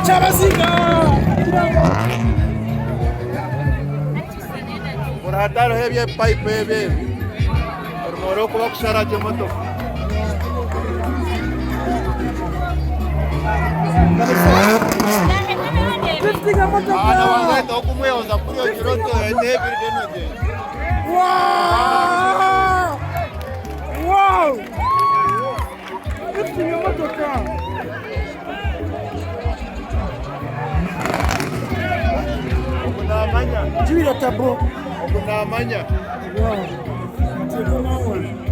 Chabazinga. Por hatalo hebye pipe hebye. Por moroko bakushara jemoto. Ana wangeta okumweoza kuyo kiroto endebiri denoje. Wow! Wow! Lifting your motor car. Okunamanya. Jira tabo. Okunamanya. Wow. Take a